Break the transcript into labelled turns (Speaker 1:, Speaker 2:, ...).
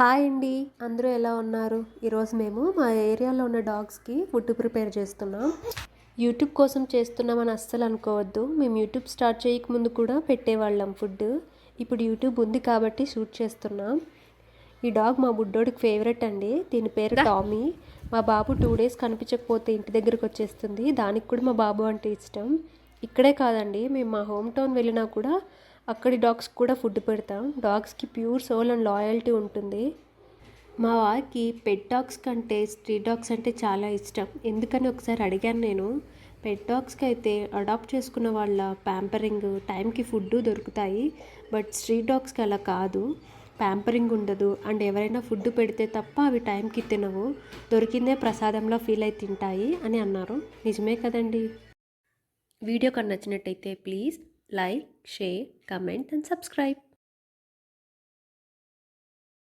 Speaker 1: Hi అండి. అందరూ ఎలా ఉన్నారు? ఈరోజు మేము మా ఏరియాలో ఉన్న డాగ్స్‌కి ఫుడ్ ప్రిపేర్ చేస్తున్నాం. యూట్యూబ్ కోసం చేస్తున్నామని అస్సలు అనుకోవద్దు. మేము యూట్యూబ్ స్టార్ట్ చేయకముందు కూడా పెట్టేవాళ్ళం ఫుడ్. ఇప్పుడు యూట్యూబ్ ఉంది కాబట్టి షూట్ చేస్తున్నాం. ఈ డాగ్ మా బుడ్డోడికి ఫేవరెట్ అండి. దీని పేరు టామీ. మా బాబు 2 డేస్ కనిపించకపోతే ఇంటి దగ్గరికి వచ్చేస్తుంది. దానికి కూడా మా బాబు అంటే ఇష్టం. ఇక్కడే కాదండి, మేము మా హోమ్ టౌన్ వెళ్ళినా కూడా అక్కడి డాగ్స్ కూడా ఫుడ్ పెడతాం. డాగ్స్కి ప్యూర్ సోల్ అండ్ లాయల్టీ ఉంటుంది. మా వారికి పెట్ డాగ్స్ కంటే స్ట్రీట్ డాగ్స్ అంటే చాలా ఇష్టం. ఎందుకని ఒకసారి అడిగాను నేను. పెట్ డాగ్స్కి అయితే అడాప్ట్ చేసుకున్న వాళ్ళ ప్యాంపరింగ్, టైంకి ఫుడ్ దొరుకుతాయి. బట్ స్ట్రీట్ డాగ్స్కి అలా కాదు. ప్యాంపరింగ్ ఉండదు అండ్ ఎవరైనా ఫుడ్ పెడితే తప్ప అవి టైంకి తినవు. దొరికిందే ప్రసాదంలో ఫీల్ అయి తింటాయి అని అన్నారు. నిజమే కదండి. వీడియో కనుక నచ్చినట్టయితే please like, share, comment and subscribe.